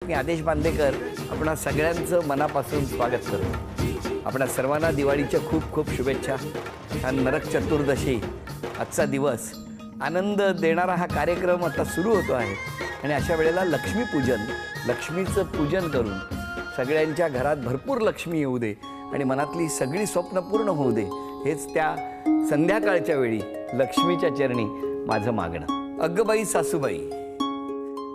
मी आदेश बांदेकर आपणा सगळ्यांचं मनापासून स्वागत करतो। आपणा सर्वांना दिवाळीच्या खूप खूप शुभेच्छा। हा नरक चतुर्दशी आजचा दिवस आनंद देणारा हा कार्यक्रम आता सुरू होतो आहे आणि अशा वेळेला लक्ष्मीपूजन, लक्ष्मीचं पूजन करून सगळ्यांच्या घरात भरपूर लक्ष्मी येऊ दे आणि मनातली सगळी स्वप्न पूर्ण होऊ दे, हेच त्या संध्याकाळच्या वेळी लक्ष्मीच्या चरणी माझं मागणं। अग्गबाई सासूबाई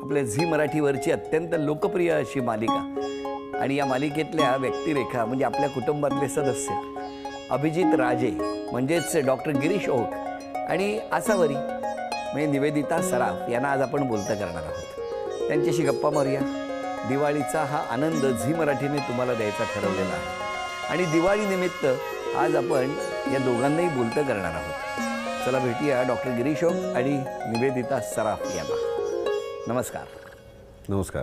आपल्या झी मराठीवरची अत्यंत लोकप्रिय अशी मालिका आणि या मालिकेतल्या व्यक्तिरेखा म्हणजे आपल्या कुटुंबातले सदस्य अभिजित राजे म्हणजेच डॉक्टर गिरीश ओक आणि आसावरी म्हणजे निवेदिता सराफ यांना आज आपण बोलतं करणार आहोत। त्यांच्याशी गप्पा मारूया। दिवाळीचा हा आनंद झी मराठीने तुम्हाला द्यायचा ठरवलेला आहे आणि दिवाळी निमित्त आज आपण या दोघांनाही बोलतं करणार आहोत। चला भेटूया डॉक्टर गिरीश ओक आणि निवेदिता सराफ यांना। नमस्कार। नमस्कार।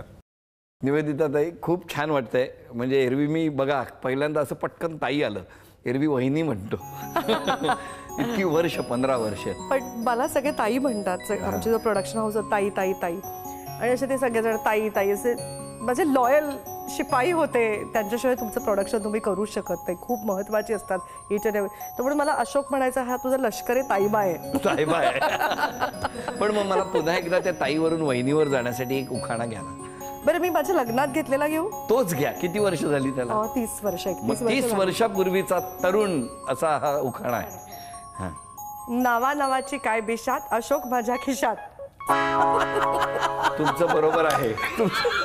निवेदिता ताई, खूप छान वाटतंय। म्हणजे एरवी मी बघा पहिल्यांदा असं पटकन ताई आलं, एरवी वहिनी म्हणतो इतकी वर्ष 15 वर्ष पण मला सगळे ताई म्हणतात। आमचे जो प्रोडक्शन हाऊस ताई ताई ताई आणि असे ते सगळेजण ताई ताई असे माझे लॉयल शिपाई होते। त्यांच्याशिवाय तुमचं प्रोडक्शन तुम्ही करू शकत नाही, खूप महत्त्वाची असतात इच अँड एव्हरी। त्यामुळे मला अशोक म्हणायचा हा तुझा लष्करी ताईबा आहे। ताईबा आहे पण मग मला पुन्हा एकदा त्या ताईवरून वहिनीवर जाण्यासाठी एक उखाणा घ्या ना। बरं, मी माझ्या लग्नात घेतलेला घेऊ? तोच घ्या। किती वर्ष झाली त्याला? 30 वर्ष। 30 वर्षापूर्वीचा तरुण असा हा उखाणा आहे। हां, नावा नावाची काय बिशात, अशोक माझ्या खिशात। तुमचं बरोबर आहे।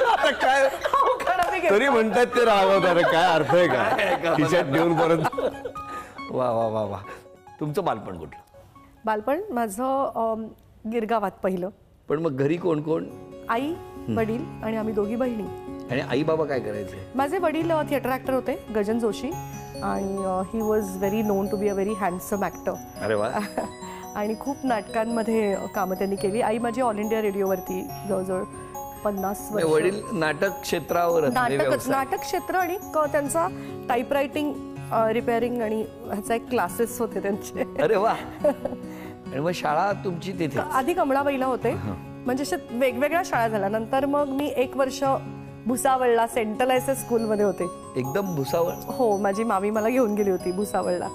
आता काय तरी म्हणतात ते राहवतात, काय अर्थ आहे का खिशात देऊन परत? वा वा वा वा। तुमचं बालपण कुठलं? बालपण माझं गिरगावात पहिलं। पण मग घरी कोण कोण? आई, वडील आणि आम्ही दोघी बहिणी। आणि आई बाबा काय करायचे? माझे वडील थिएटर ॲक्टर होते, गजन जोशी, आणि he was very known to be a very handsome actor. अरे वा। आणि खूप नाटकांमध्ये कामं त्यांनी केली। आई माझी ऑल इंडिया रेडिओवरती जवळजवळ 50 वर्ष। वडील नाटक क्षेत्रावर? नाटक क्षेत्र आणि त्यांचा टाईपरायटिंग, रिपेअरिंग आणि ह्याचा एक क्लासेस होते त्यांचे। अरे वा। आणि मग शाळा तुमची तिथे? आधी कमळाबाईला होते, म्हणजे अशा वेगवेगळ्या शाळा झाल्या। नंतर मग मी 1 वर्ष भुसावळला सेंट्रल एस स्कूलमध्ये होते। एकदम भुसावळ? हो, माझी मामी मला घेऊन गेली होती भुसावळला,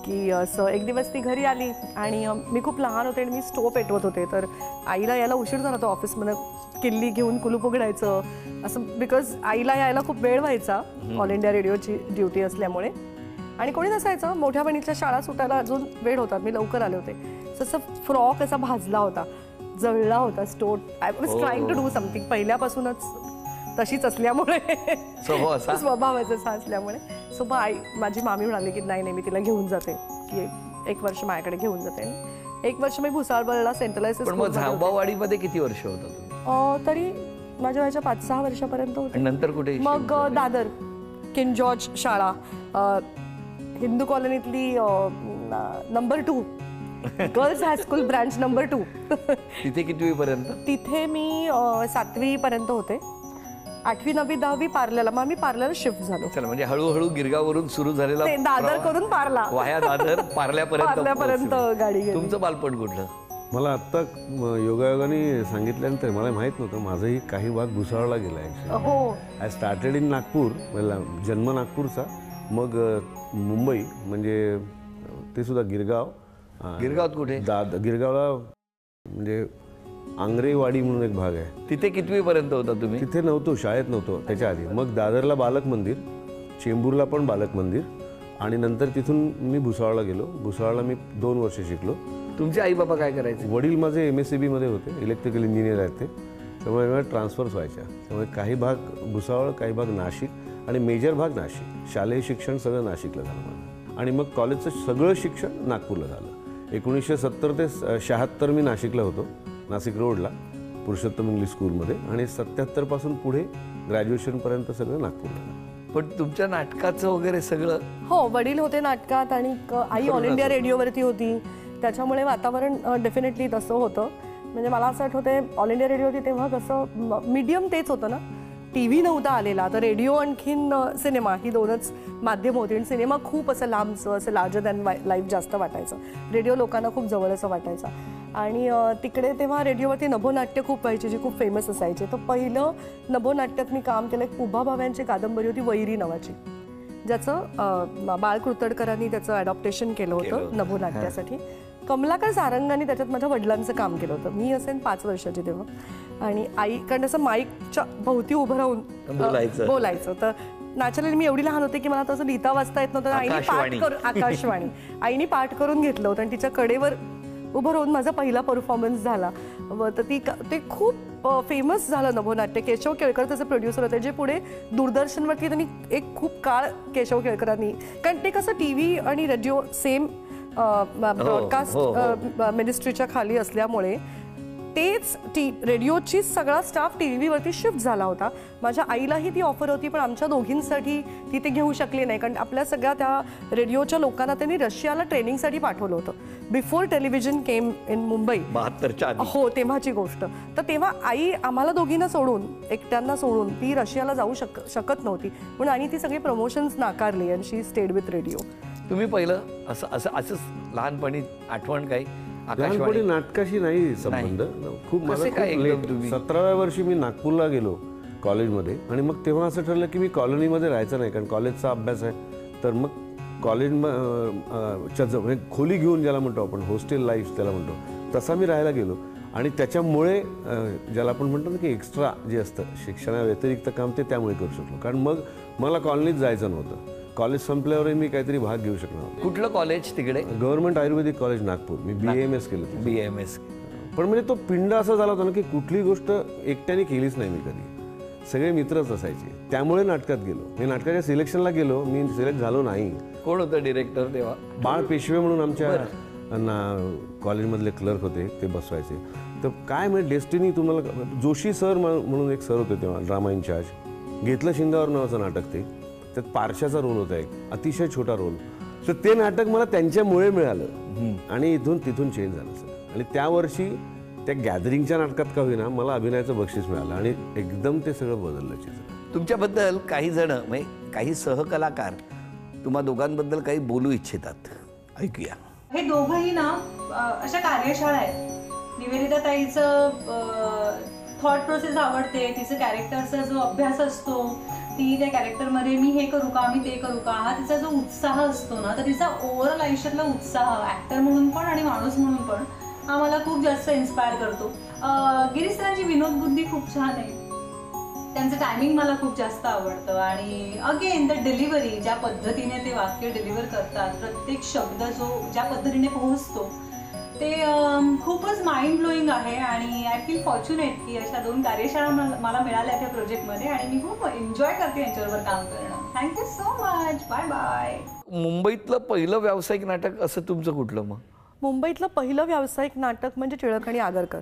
की असं एक दिवस ती घरी आली आणि मी खूप लहान होते आणि मी स्टोव पेटवत होते, तर आईला यायला उशीर झाला होता ऑफिसमध्ये। किल्ली घेऊन कुलूप उघडायचं असं, बिकॉज आईला यायला खूप वेळ व्हायचा ऑल इंडिया रेडिओची ड्युटी असल्यामुळे, आणि कोणी नसायचं। मोठ्या बहिणीच्या शाळा सुटायला अजून वेळ होता, मी लवकर आले होते। तसं फ्रॉक असा भाजला होता, जळला होता stove. I was trying to do something, पहिल्यापासूनच तशीच असल्यामुळे, स्वभावाचं असं असल्यामुळे। सो मग माझी मामी म्हणाली की नाही नाही, मी तिला घेऊन जाते, की 1 वर्ष माझ्याकडे घेऊन जाते। 1 वर्ष मी भुसावळला सेंट्रल एस झांबावाडीमध्ये किती वर्ष होता तुम्ही? तरी माझ्या वयाच्या 5-6 वर्षापर्यंत होते। नंतर कुठे? मग दादर किंग जॉर्ज शाळा, हिंदू कॉलनीतली number 2 girls high school branch number 2। तिथे कितवी पर्यंत? तिथे मी 7वी पर्यंत होते। 8वी 9वी 10वी पार्लरला, मग मी पार्लर शिफ्ट झालो। चला, म्हणजे हळूहळू गिरगावरून सुरू झालेला दादर करून पार्ला, वाया दादर पार्ल्यापर्यंत गाडी गेली। तुमचं बालपण कुठलं? मला आत्ता योगायोगाने सांगितल्यानंतर मला माहीत नव्हतं, माझाही काही भाग भुसावळला गेला ॲक्च्युली। हो, आय स्टार्टेड इन नागपूर, जन्म नागपूरचा, मग मुंबई, म्हणजे ते सुद्धा गिरगाव। गिरगावात कुठे? गिरगावला म्हणजे आंग्रेवाडी म्हणून एक भाग आहे। तिथे कितवी पर्यंत होता तुम्ही? तिथे नव्हतो, शाळेत नव्हतो त्याच्या आधी। मग दादरला बालक मंदिर, चेंबूरला पण बालक मंदिर, आणि नंतर तिथून मी भुसावळला गेलो। भुसावळला मी 2 वर्ष शिकलो। तुमचे आई बाबा काय करायचे? वडील माझे MSCB मध्ये होते, इलेक्ट्रिकल इंजिनियर आहेत ते, त्यामुळे मला ट्रान्सफर्स व्हायच्या। त्यामुळे काही भाग भुसावळ, काही भाग नाशिक, आणि मेजर भाग नाशिक। शालेय शिक्षण सगळं नाशिकला झालं माझं, आणि मग कॉलेजचं सगळं शिक्षण नागपूरला झालं। 1970 ते 76 मी नाशिकला होतो, नाशिक रोडला पुरुषोत्तम इंग्लिश स्कूलमध्ये, आणि 77 पासून पुढे ग्रॅज्युएशनपर्यंत सगळं नागपूरला। पण तुमच्या नाटकाचं वगैरे सगळं? हो, वडील होते नाटकात आणि आई ऑल इंडिया रेडिओवरती होती, त्याच्यामुळे वातावरण डेफिनेटली तसं होतं। म्हणजे मला असं आठवतंय, ऑल इंडिया रेडिओ होती तेव्हा कसं मीडियम तेच होतं ना, टीव्ही नव्हता आलेला, तर रेडिओ आणखीन सिनेमा ही 2च माध्यम होती। आणि सिनेमा खूप असं लांबचं, असं लार्जर दॅन लाईफ जास्त वाटायचं, रेडिओ लोकांना खूप जवळचं वाटायचा। आणि तिकडे तेव्हा रेडिओवरती नभोनाट्य खूप व्हायची, जी खूप फेमस असायची. तर पहिलं नभोनाट्यात मी काम केलं, एक पुभा भाव्यांची कादंबरी होती वैरी नावाची, ज्याचं बाळ कुर्तडकरांनी त्याचं अडॉप्टेशन केलं होतं नभोनाट्यासाठी. कमलाकर सारंगांनी त्याच्यात माझ्या वडिलांचं काम केलं होतं. मी असेल 5 वर्षाची तेव्हा. आणि आई कारण असं माईकच्या भोवती उभं राहून बोलायचं. तर नॅचरली मी एवढी लहान होते की मला तसं लिहिता वाचता येत नव्हतं. आईने पाठ करून, आकाशवाणी आईने पाठ करून घेतलं होतं आणि तिच्या कडेवर उभं राहून माझा पहिला परफॉर्मन्स झाला. तर ते खूप फेमस झालं नभोनाट्य. केशव केळकर त्याचे प्रोड्युसर होते, जे पुढे दूरदर्शनवरती त्यांनी एक खूप काळ केशव केळकरांनी, कारण ते कसं TV आणि रेडिओ सेम ब्रॉडकास्ट मिनिस्ट्रीच्या खाली असल्यामुळे तेच रेडिओची सगळा स्टाफ TV वरती शिफ्ट झाला होता. माझ्या आईलाही ती ऑफर होती, पण आमच्या दोघींसाठी ती ते घेऊ शकली नाही, कारण आपल्या सगळ्या त्या रेडिओच्या लोकांना त्यांनी रशियाला ट्रेनिंगसाठी पाठवलं होतं. Before television came in Mumbai, 72च्या आधी. हो, तेव्हाची गोष्ट. तर तेव्हा आई आम्हाला दोघींना सोडून, एकट्यांना सोडून ती रशियाला जाऊ शकत नव्हती, म्हणून आणि ती सगळी प्रमोशन्स नाकारली आणि शी स्टेड विथ रेडिओ. तुम्ही पहिलं असंच लहानपणी आठवण काही लहानपणी नाटकाशी नाही संबंध. खूप मला खूप लेट 17व्या वर्षी मी नागपूरला गेलो कॉलेजमध्ये, आणि मग तेव्हा असं ठरलं की मी कॉलनीमध्ये राहायचं नाही, कारण कॉलेजचा अभ्यास आहे. तर मग कॉलेज म्हणजे खोली घेऊन ज्याला म्हणतो आपण, हॉस्टेल लाईफ त्याला म्हणतो, तसा मी राहायला गेलो. आणि त्याच्यामुळे ज्याला आपण म्हणतो ना की एक्स्ट्रा जे असतं शिक्षणाव्यतिरिक्त काम, ते त्यामुळे करू शकलो. कारण मग मला कॉलनीत जायचं नव्हतं. कॉलेज संपल्यावरही मी काहीतरी भाग घेऊ शकणार होतो. कुठलं कॉलेज तिकडे? गव्हर्नमेंट आयुर्वेदिक कॉलेज नागपूर. मी BAMS केलं. BAMS. पण म्हणजे तो पिंड असा झाला होता ना की कुठली गोष्ट एकट्याने केलीच नाही मी कधी. सगळे मित्रच असायचे, त्यामुळे नाटकात गेलो. मी नाटकाच्या सिलेक्शनला गेलो, मी सिलेक्ट झालो नाही. कोण होतं डिरेक्टर तेव्हा? बाळ पेशवे म्हणून आमच्या कॉलेजमधले क्लर्क होते, ते बसवायचे. तर काय म्हणजे डेस्टिनी तुम्हाला, जोशी सर म्हणून एक सर होते तेव्हा, ड्रामा इन्चार्ज. घेतलं शिंगावर नावाचं नाटक, ते त्यात पारशाचा रोल होता, एक अतिशय छोटा रोल. तर ते नाटक मला त्यांच्यामुळे मिळालं आणि तिथून चेंज झालं सर. आणि त्या वर्षी त्या गॅदरिंगच्या नाटकात का होईना मला अभिनयाचं बक्षीस मिळालं आणि एकदम ते सगळं बदललं चित्र. तुमच्याबद्दल काही जण, म्हणजे काही सहकलाकार तुम्हा दोघांबद्दल काही बोलू इच्छितात, ऐकूया. हे दोघंही ना अशा कार्यशाळा आहेत. निवेदिता ताईचं थॉट प्रोसेस आवडते, तिचं कॅरेक्टरचा जो अभ्यास असतो, ती त्या कॅरेक्टरमध्ये मी हे करू का, मी ते करू का, हा तिचा जो उत्साह असतो ना, तर तिचा ओव्हरऑल आयुष्यातला उत्साह ॲक्टर म्हणून पण आणि माणूस म्हणून पण हा मला खूप जास्त इन्स्पायर करतो. गिरीश सरांची विनोद बुद्धी खूप छान आहे, त्यांचं टायमिंग मला खूप जास्त आवडतं. आणि अगेन द डिलिव्हरी, ज्या पद्धतीने ते वाक्य डिलिव्हर करतात, प्रत्येक शब्द जो ज्या पद्धतीने पोहोचतो, ते खूपच माइंड ब्लोईंग आहे. आणि आय फील फॉर्च्युनेट की अशा 2 कार्यशाळा मला मिळाल्या त्या प्रोजेक्टमध्ये, आणि मी खूप एन्जॉय करते यांच्याबरोबर काम करणं. Thank you so much. Bye bye. मुंबईतलं पहिलं व्यावसायिक नाटक असं तुमचं कुठलं? मग मुंबईतलं पहिलं व्यावसायिक नाटक म्हणजे टिळक आणि Agarkar.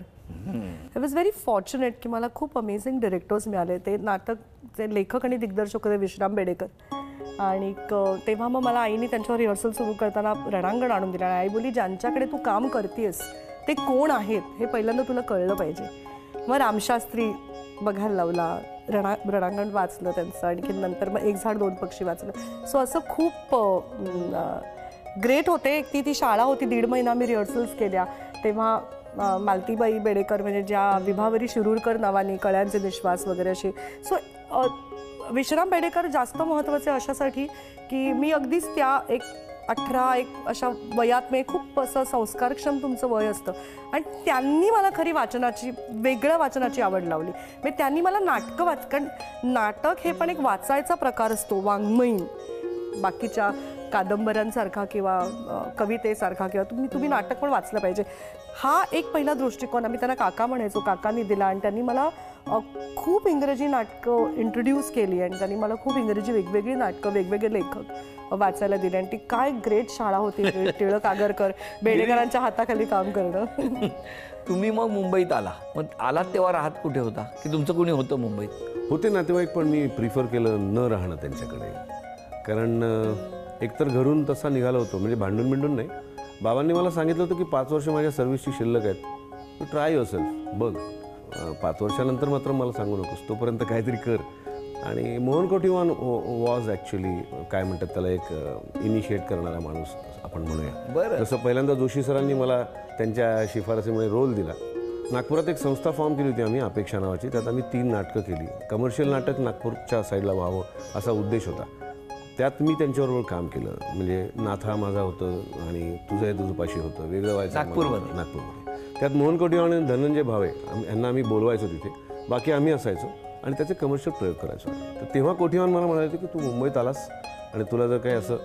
I was very fortunate की मला खूप अमेझिंग डिरेक्टर्स मिळाले. ते नाटकचे लेखक आणि दिग्दर्शक होते विश्राम बेडेकर. आणि तेव्हा मग मला आईने त्यांच्यावर रिहर्सल सुरू करताना रणांगण आणून दिलं. आणि आई बोली, ज्यांच्याकडे तू काम करतेस ते कोण आहेत हे पहिल्यांदा तुला कळलं पाहिजे. मग रामशास्त्री बघायला लावला, रणांगण वाचलं त्यांचं, आणखी नंतर मग एक झाड दोन पक्षी वाचलं. सो असं खूप ग्रेट होते. ती शाळा होती, 1.5 महिना मी रिहर्सल्स केल्या. तेव्हा मालतीबाई बेडेकर, म्हणजे ज्या विभावरी शिरूरकर नावाने कळ्यांचे निश्वास वगैरे असे. सो विश्राम बेडेकर जास्त महत्त्वाचे अशासाठी की मी अगदीच त्या 18 अशा वयात मी खूप असं संस्कारक्षम तुमचं वय असतं, आणि त्यांनी मला खरी वाचनाची, वेगळ्या वाचनाची आवड लावली. म्हणजे त्यांनी मला नाटकं कारण नाटक हे पण एक वाचायचा प्रकार असतो, वाङ्मयीन, बाकीच्या कादंबऱ्यांसारखा किंवा कवितेसारखा, किंवा तुम्ही नाटक पण वाचलं पाहिजे, हा एक पहिला दृष्टिकोन आम्ही त्यांना काका म्हणायचो, काकांनी दिला. आणि त्यांनी मला खूप इंग्रजी नाटकं इंट्रोड्यूस केली, आणि त्यांनी मला खूप इंग्रजी वेगवेगळी नाटकं, वेगवेगळे लेखक वाचायला दिले. आणि ती काय ग्रेट शाळा होती टिळक आगरकर बेडेकरांच्या हाताखाली काम करणं. तुम्ही मग मुंबईत आलात तेव्हा राहत कुठे होता, की तुमचं कोणी होतं मुंबईत? होते नातेवाईक, पण मी प्रिफर केलं न राहणं त्यांच्याकडे. कारण एकतर घरून तसा निघालो होतो, म्हणजे भांडून बिंडून नाही. बाबांनी मला सांगितलं होतं की 5 वर्ष माझ्या सर्व्हिसची शिल्लक आहेत, तू ट्राय युअरसेल्फ, बघ. 5 वर्षानंतर मात्र मला सांगू नकोस, तोपर्यंत काहीतरी कर. आणि मोहन कोठीवान वॉज ॲक्च्युली काय म्हणतात त्याला एक इनिशिएट करणारा माणूस आपण म्हणूया. बरं. जसं पहिल्यांदा जोशी सरांनी मला त्यांच्या शिफारसीमुळे रोल दिला. नागपुरात एक संस्था फॉर्म केली होती आम्ही, अपेक्षा नावाची. त्यात आम्ही 3 नाटकं केली. कमर्शियल नाटक नागपूरच्या साईडला व्हावं असा उद्देश होता. त्यात मी त्यांच्याबरोबर काम केलं. म्हणजे नाथा माझा होतं आणि तुझं पाशी होतं, वेगळं व्हायचं नागपूरमध्ये. त्यात मोहन कोठीवान आणि धनंजय भावे यांना आम्ही बोलवायचो तिथे, बाकी आम्ही असायचो आणि त्याचे कमर्शियल प्रयोग करायचो. तर तेव्हा कोठीवान मला म्हणाले की तू मुंबईत आलास आणि तुला जर काही असं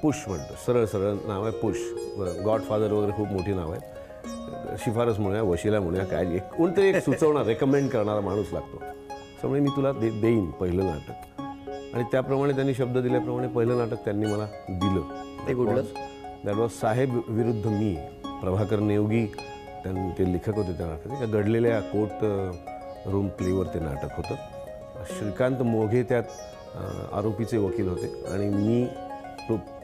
पुश म्हणतो, सरळ सरळ नाव आहे पुश, गॉडफादर वगैरे खूप मोठी नाव आहेत, शिफारस म्हणूया, वशिला म्हणूया, काय कोणतरी एक सुचवणार, रेकमेंड करणारा माणूस लागतो. त्यामुळे मी तुला देईन पहिलं नाटक. आणि त्याप्रमाणे त्यांनी शब्द दिल्याप्रमाणे पहिलं नाटक त्यांनी मला दिलं. ते कुठलं? दॅट वॉज साहेब विरुद्ध मी. प्रभाकर नेवगी ते लेखक होते त्या नाटकाचे. त्या घडलेल्या कोर्ट रूम प्लेवर ते नाटक होतं. श्रीकांत मोघे त्यात आरोपीचे वकील होते आणि मी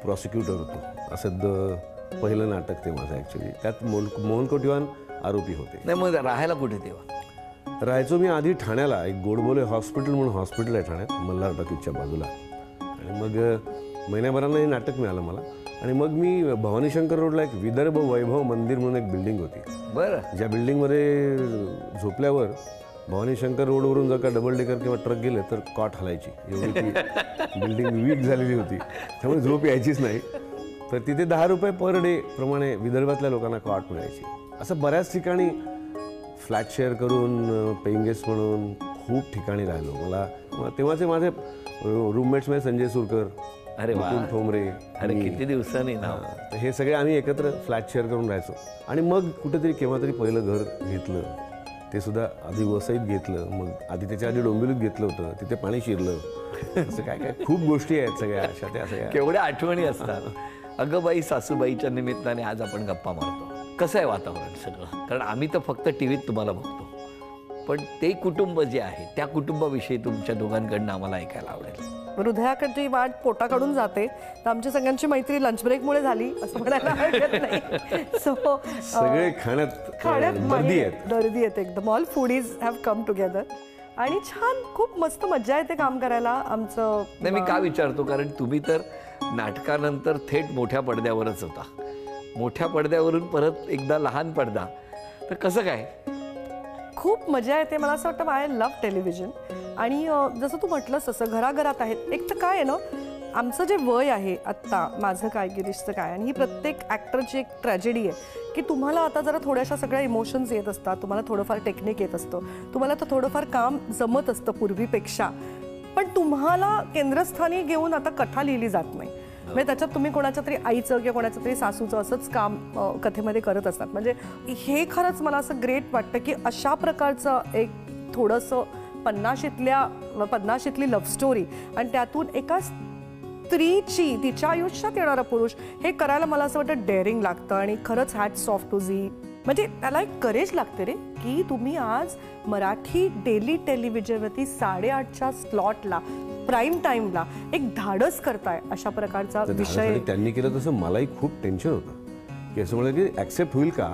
प्रॉसिक्युटर होतो. असं पहिलं नाटक ते माझं ॲक्च्युली. त्यात मोहन कोठीवान आरोपी होते. नाही, मग राहायला कुठे तेव्हा? राहायचो मी आधी ठाण्याला. एक गोडबोले हॉस्पिटल म्हणून हॉस्पिटल आहे ठाण्यात, मल्हार टॉकीजच्या बाजूला. आणि मग महिन्याभरानं हे नाटक मिळालं मला. आणि मग मी भवानी शंकर रोडला एक विदर्भ वैभव मंदिर म्हणून एक बिल्डिंग होती. बरं. ज्या बिल्डिंगमध्ये झोपल्यावर भवानी शंकर रोडवरून जर का डबल डेकर किंवा ट्रक गेले तर कॉट हलायची, एवढी ती बिल्डिंग वीक झालेली होती. त्यामुळे झोप यायचीच नाही. तर तिथे 10 रुपये पर डे प्रमाणे विदर्भातल्या लोकांना कॉट मिळायची. असं बऱ्याच ठिकाणी फ्लॅट शेअर करून, पेईंग गेस्ट म्हणून खूप ठिकाणी राहिलो. मला तेव्हाचे माझे रूममेट्समध्ये संजय सुरकर, अरे वा, मुकुंद ठोंबरे, अरे किती दिवसांनी ना. तर हे सगळे आम्ही एकत्र फ्लॅट शेअर करून राहायचो. आणि मग कुठेतरी केव्हा तरी पहिलं घर घेतलं. ते सुद्धा आधी वसईत घेतलं, मग आधी त्याच्या आधी डोंबिवलीत घेतलं होतं, तिथे पाणी शिरलं. असं काय काय खूप गोष्टी आहेत सगळ्या अशा त्या सगळ्या. केवढ्या आठवणी असतात. अगं बाई सासूबाईच्या निमित्ताने आज आपण गप्पा मारतो. कसं आहे वातावरण सगळं? कारण आम्ही तर फक्त टीव्हीत तुम्हाला बघतो, पण ते कुटुंब जे आहे त्या कुटुंबाविषयी तुमच्या दोघांकडनं आम्हाला ऐकायला आवडेल. हृदयाकडची वाट पोटाकडून जाते, तर आमची सगळ्यांची मैत्री लंच ब्रेकमुळे झाली असं म्हणायला हरकत नाही. सो सगळे खाण्यात दर्दी आहेत एकदम. All foodies have come together आणि छान, खूप मस्त मजा येते काम करायला आमचं. नाही, मी का विचारतो, कारण तुम्ही तर नाटकानंतर थेट मोठ्या पडद्यावरच होता. मोठ्या पडद्यावरून परत एकदा लहान पडदा, तर कसं काय? खूप मजा येते. मला असं वाटतं आय लव्ह टेलिव्हिजन. आणि जसं तू म्हटलंस तसं घराघरात आहेत. एक तर काय आहे ना, आमचं जे वय आहे आत्ता, माझं काय गिरीशचं काय, आणि ही प्रत्येक ॲक्टरची एक ट्रॅजेडी आहे की तुम्हाला आता जरा थोड्याशा सगळ्या इमोशन्स येत असतात, तुम्हाला थोडंफार टेक्निक येत असतं, तुम्हाला तर थोडंफार काम जमत असतं पूर्वीपेक्षा, पण तुम्हाला केंद्रस्थानी घेऊन आता कथा लिहिली जात नाही. म्हणजे त्याच्यात तुम्ही कोणाच्या तरी आईचं किंवा कोणाच्या तरी सासूचं असंच काम कथेमध्ये करत असतात. म्हणजे हे खरंच मला असं ग्रेट वाटतं की अशा प्रकारचं एक थोडंसं 50शीतली लव्ह स्टोरी आणि त्यातून एका स्त्रीची, तिच्या आयुष्यात येणारा पुरुष, हे करायला मला असं वाटतं डेअरिंग लागतं. आणि खरंच हॅट्स ऑफ टू झी. म्हणजे त्याला एक करेज लागते रे, की तुम्ही आज मराठी डेली टेलिव्हिजनवरती 8:30च्या स्लॉटला, प्राईम टाईमला एक धाडस करताय अशा प्रकारचा विषय. त्यांनी केलं तसं मलाही खूप टेन्शन होतं की असं म्हणलं की ऍक्सेप्ट होईल का,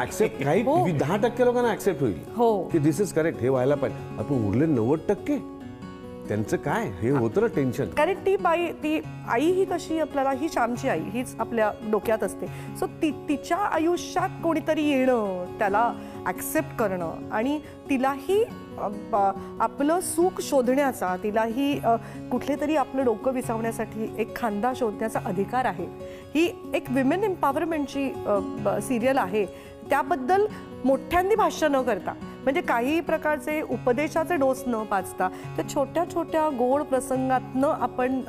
ऍक्सेप्ट काही 10% लोकांना ऍक्सेप्ट होईल की दिस इज करेक्ट, हे व्हायला पाहिजे. आपण उरले 90% त्यांचं काय, हे होतं ना टेन्शन. कारण ती बाई, ती आई ही कशी आपल्याला, ही श्यामची आई हीच आपल्या डोक्यात असते. सो तिच्या आयुष्यात कोणीतरी येणं, त्याला ॲक्सेप्ट करणं आणि तिलाही आपलं सुख शोधण्याचा, तिलाही कुठले तरी आपलं डोकं विसावण्यासाठी एक खांदा शोधण्याचा अधिकार आहे. ही एक विमेन एम्पॉवरमेंटची सिरियल आहे. त्याबद्दल मोठ्यांनी भाष्य न करता, म्हणजे काही प्रकारचे उपदेशाचे डोस न पाचता, त्या छोट्या छोट्या गोड प्रसंगातनं आपण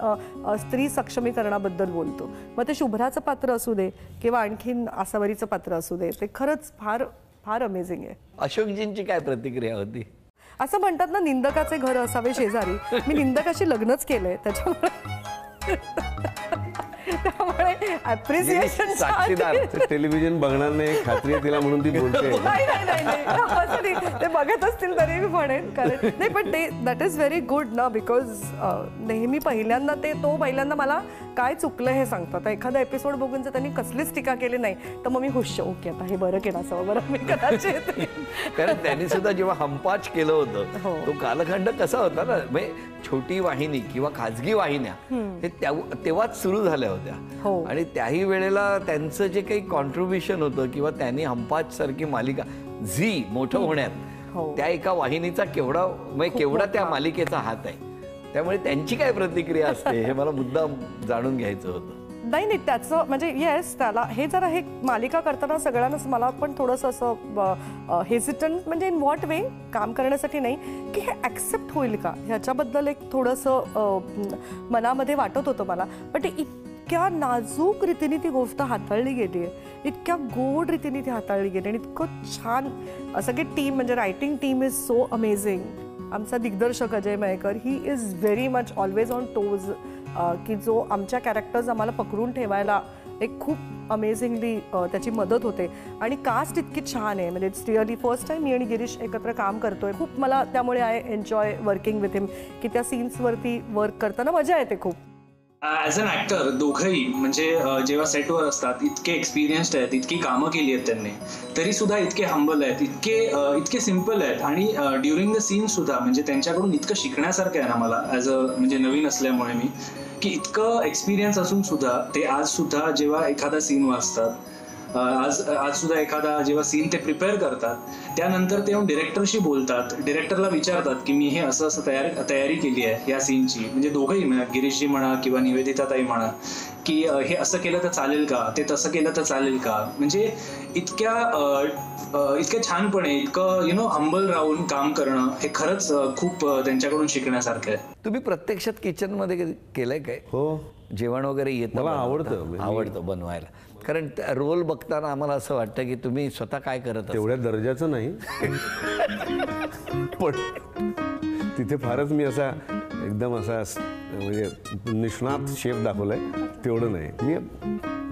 स्त्री सक्षमीकरणाबद्दल बोलतो. मग ते शुभ्राचं पात्र असू दे किंवा आणखीन आसावरीचं पात्र असू दे, ते खरंच फार फार अमेझिंग आहे. अशोकजींची काय प्रतिक्रिया होती? असं म्हणतात ना, निंदकाचे घर असावे शेजारी. मी निंदकाशी लग्नच केलंय, त्यामुळे अप्रिसिएशन. टेलिव्हिजन बघणार नाही खात्री आहे तिला म्हणून ती बोलते. नाही, ते बघत असतील तरी मी म्हणेन. कारण नाही, पण ते दॅट इज व्हेरी गुड ना, बिकॉज नेहमी पहिल्यांदा मला काय चुकलं हे सांगतो. आता एखादा एपिसोड बघून जर त्यांनी कसलीच टीका केली नाही तर मग मी खुश, ओके आता हे बरं केलं असावं, बरं मी कदाचित. कारण त्यांनी सुद्धा जेव्हा हमपाच केलं होतं हो. तो कालखंड कसा होता ना, म्हणजे छोटी वाहिनी किंवा खाजगी वाहिन्या हे तेव्हाच सुरू झाल्या होत्या. हो. आणि त्याही वेळेला त्यांचं जे काही कॉन्ट्रीब्युशन होतं किंवा त्यांनी हमपाच सारखी मालिका झी मोठं होण्यात हो. त्या एका वाहिनीचा केवढा त्या मालिकेचा हात आहे. त्यामुळे त्यांची काय प्रतिक्रिया असते हे मला मुद्दाम जाणून घ्यायचं होतं. नाही त्याचं म्हणजे येस, त्याला हे जरा हे मालिका करताना सगळ्यांनाच मला पण थोडंसं असं हेजिटंट, म्हणजे इन व्हॉट वे, काम करण्यासाठी नाही, की हे ॲक्सेप्ट होईल का ह्याच्याबद्दल एक थोडंसं मनामध्ये वाटत होतं मला. पण ते इतक्या नाजूक रीतीने ती गोष्ट हाताळली गेली आहे, इतक्या गोड रीतीने ती हाताळली गेली आणि इतकं छान सगळी टीम, म्हणजे writing team is so amazing. आमचा दिग्दर्शक Ajay Mayekar, he is very much always on toes, की जो आमच्या कॅरेक्टर्स आम्हाला पकडून ठेवायला एक खूप अमेझिंगली त्याची मदत होते. आणि कास्ट इतकी छान आहे, म्हणजे इट्स रिअली फर्स्ट टाईम मी आणि गिरीश एकत्र काम करतोय. खूप मला त्यामुळे आय एन्जॉय वर्किंग विथ हिम, की त्या सीन्सवरती वर्क करताना मजा येते खूप. ॲज अन ॲक्टर दोघंही म्हणजे जेव्हा सेटवर असतात इतके एक्सपिरियन्स्ड आहेत, इतकी कामं केली आहेत त्यांनी, तरी सुद्धा इतके हंबल आहेत, इतके सिम्पल आहेत. आणि ड्युरिंग द सीन सुद्धा म्हणजे त्यांच्याकडून इतकं शिकण्यासारखं आहे ना मला, ॲज अ म्हणजे नवीन असल्यामुळे मी, की इतकं एक्सपिरियन्स असून सुद्धा ते आज सुद्धा जेव्हा एखादा सीन वाचतात, आज सुद्धा एखादा जेव्हा सीन ते प्रिपेअर करतात, त्यानंतर ते येऊन डिरेक्टरशी बोलतात, डिरेक्टरला विचारतात की मी हे असं तयारी केली आहे या सीनची. म्हणजे दोघंही म्हणा, गिरीशजी म्हणा किंवा निवेदिताताई म्हणा, की हे असं केलं तर चालेल का, ते तसं केलं तर चालेल का. म्हणजे इतक्या छानपणे, इतकं हंबल राहून काम करणं हे खरंच खूप त्यांच्याकडून शिकण्यासारखं आहे. तुम्ही प्रत्यक्षात किचनमध्ये केलंय काय? हो, जेवण वगैरे येतं? मला आवडतं बनवायला. कारण रोल बघताना आम्हाला असं वाटतं की तुम्ही स्वतः काय करत असता. तेवढ्या दर्जाचं नाही, पण तिथे फारच मी असा एकदम असा म्हणजे निष्णात शेफ दाखवलाय तेवढं नाही. मी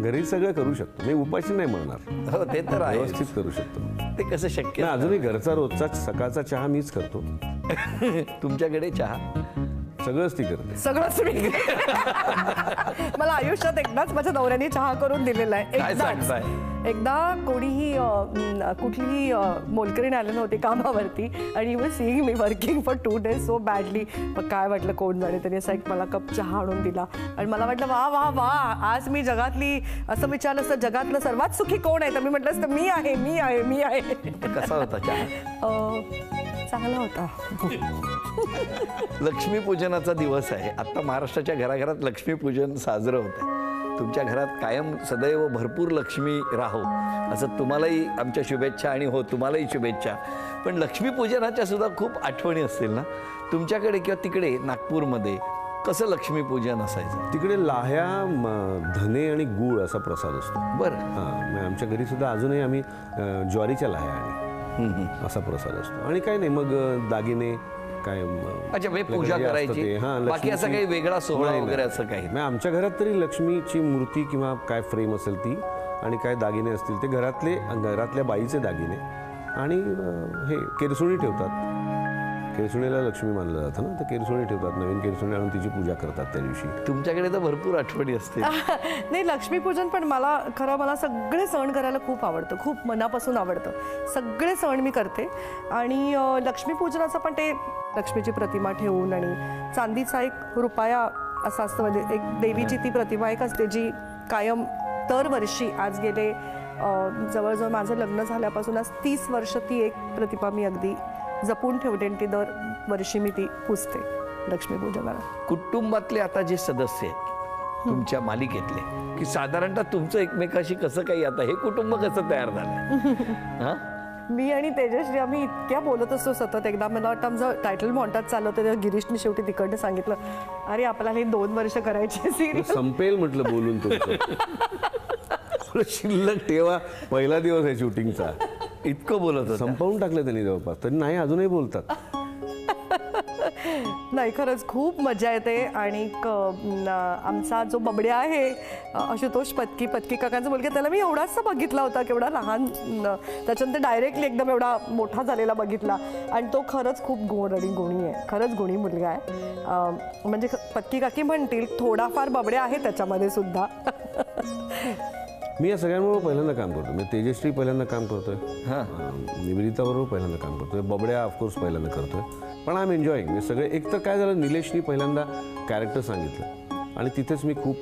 घरी सगळं करू शकतो, मी उपाशी नाही म्हणणार. हो, ते तर आहे, व्यवस्थित करू शकतो. ते कसं शक्य? अजूनही घरचा रोजचा सकाळचा चहा मीच करतो. तुमच्याकडे चहा सगळंच ती करते. सगळंच मी मला आयुष्यात एकदाच माझ्या नवऱ्याने चहा करून दिलेला आहे. एकदा कोणीही कुठलीही मोलकरीण आले नव्हते कामावरती आणि was seeing me working for 2 days so badly. मग काय वाटलं कोण जाणे, त्यांनी असा एक मला कप चहा आणून दिला आणि मला वाटलं वा वा वा, आज मी जगातली, असं विचारलं असतं जगातलं सर्वात सुखी कोण आहे, तर मी म्हटलं असतं मी आहे मी आहे मी आहे. कसा होता चहा? चांगला होता. लक्ष्मीपूजनाचा दिवस आहे. आता महाराष्ट्राच्या घराघरात लक्ष्मीपूजन साजरं होत आहे. तुमच्या घरात कायम सदैव भरपूर लक्ष्मी राहो असं तुम्हालाही आमच्या शुभेच्छा. आणि हो, तुम्हालाही शुभेच्छा. पण लक्ष्मीपूजनाच्या सुद्धा खूप आठवणी असतील ना तुमच्याकडे किंवा तिकडे नागपूरमध्ये? कसं लक्ष्मीपूजन असायचं तिकडे? लाह्या, धने आणि गूळ असा प्रसाद असतो. बरं. हां, आमच्या घरी सुद्धा अजूनही आम्ही ज्वारीच्या लाह्या आणि असा प्रसाद असतो. आणि काही नाही, मग दागिने काय, अच्छा, पूजा करायची, बाकी असं काही वेगळा सोहळा वगैरे असं काही? आमच्या घरात तरी लक्ष्मीची मूर्ती किंवा काय फ्रेम असेल ती, आणि काय दागिने असतील ते घरातल्या बाईचे दागिने. आणि हे केरसुणी ठेवतात. केरसुणीला लक्ष्मी मानलं जातं ना, तर केरसुणी ठेवतात, नवीन केरसुणी आणून तिची पूजा करतात त्या दिवशी. तुमच्याकडे तर भरपूर आठवणी असते. नाही, लक्ष्मीपूजन पण मला सगळे सण करायला खूप आवडतं, खूप मनापासून आवडतं. सगळे सण मी करते. आणि लक्ष्मीपूजनाचं पण ते लक्ष्मीची प्रतिमा ठेवून आणि चांदीचा 1 रुपया असा असतं, म्हणजे एक देवीची ती प्रतिमा एक असते जी कायम दरवर्षी, आज गेले जवळजवळ माझं लग्न झाल्यापासून आज 30 वर्ष ती एक प्रतिमा मी अगदी जपून ठेवते आणि ती दरवर्षी मी ती पुजते लक्ष्मीपूजनाला. कुटुंबातले आता जे सदस्य आहेत तुमच्या मालिकेतले, की साधारणतः तुमचं एकमेकाशी कसं काही, आता हे कुटुंब कसं तयार झालं? मी आणि तेजश्री आम्ही इतक्या बोलत असतो सतत. एकदा मला वाटतं आमचं टायटल मॉन्टाज चालू होतं, तेव्हा गिरीशने शेवटी तिकडनं सांगितलं, अरे आपल्याला हे 2 वर्ष करायची सिरियल संपेल म्हटलं बोलून. तुमचं शिल्लक ठेवा, पहिला दिवस आहे शूटिंगचा. इतकं बोलत होतं. संपवून टाकलं त्यांनी जवळपास, तरी नाही अजूनही बोलतात. नाही खरंच खूप मजा येते. आणि आमचा जो बबड्या आहे आशुतोष पत्की काकांचा मुलगा, त्याला मी एवढाच बघितला होता, केवढा लहान, त्याच्यानंतर डायरेक्टली एकदम एवढा मोठा झालेला बघितला. आणि तो खरंच खूप गोड आणि गुणी आहे, खरंच गुणी मुलगा आहे. म्हणजे पत्की काकी म्हणतील थोडाफार बबड्या आहे त्याच्यामध्ये सुद्धा. मी या सगळ्यांबरोबर पहिल्यांदा काम करतो. मी तेजश्री पहिल्यांदा काम करतोय, निवेदिताबरोबर पहिल्यांदा काम करतोय, बबड्या ऑफकोर्स पहिल्यांदा करतोय. पण आय एम एन्जॉईंग. मी सगळे, एक तर काय झालं, निलेशनी पहिल्यांदा कॅरेक्टर सांगितलं आणि तिथेच मी खूप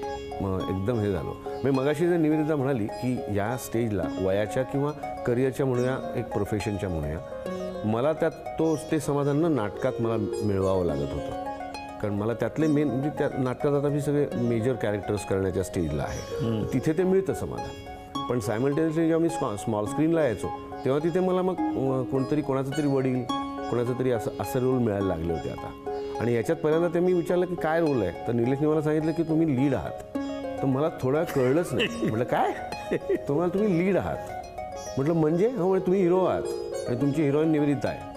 एकदम हे झालो. मी मगाशी जर निवेदिता म्हणाली की या स्टेजला वयाच्या किंवा करिअरच्या म्हणूया, एक प्रोफेशनच्या म्हणूया, मला त्यात ते समाधान ना नाटकात मला मिळवावं लागत होतं. कारण मला त्यातले मेन म्हणजे त्या नाटकात आता मी सगळे मेजर कॅरेक्टर्स करण्याच्या स्टेजला आहे, तिथे ते मिळतं समाधान. पण सायमल्टेनियसली जेव्हा मी स्मॉल स्क्रीनला यायचो तेव्हा तिथे मला मग कोणाचं तरी वडील, कोणाचं तरी असं रोल मिळायला लागले होते आता. आणि याच्यात पहिल्यांदा ते मी विचारलं की काय रोल आहे, तर निलेशने मला सांगितलं की तुम्ही लीड आहात. तर मला थोडं कळलंच नाही. म्हटलं काय, तुम्ही लीड आहात. म्हटलं म्हणजे? हो, म्हणजे तुम्ही हिरो आहात आणि तुमची हिरोईन निवेदिता आहे.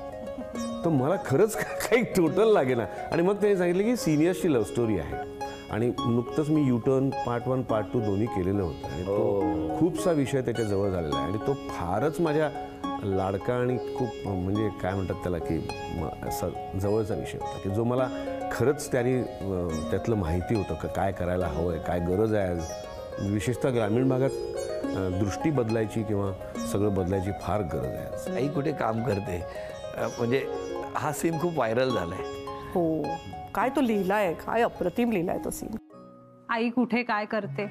तर मला खरंच काही टोटल लागे ना. आणि मग त्यांनी सांगितलं की सिनियर्सची लव्ह स्टोरी आहे. आणि नुकतंच मी युटर्न पार्ट 1 पार्ट 2 दोन्ही केलेलं होतं आणि तो खूपसा विषय त्याच्याजवळ झालेला आहे. आणि तो फारच माझ्या लाडका आणि खूप म्हणजे काय म्हणतात त्याला की असा जवळचा विषय होता की जो मला खरंच त्यातलं माहिती होतं का काय करायला हवं आहे, काय गरज आहे. आज विशेषतः ग्रामीण भागात दृष्टी बदलायची किंवा सगळं बदलायची फार गरज आहे आज. आई कुठे काम करते, म्हणजे हा सीन खूप व्हायरल झालाय. हो, काय तो लिहिलाय, काय अप्रतिम लिहिलाय तो सीन. आई कुठे काय करते,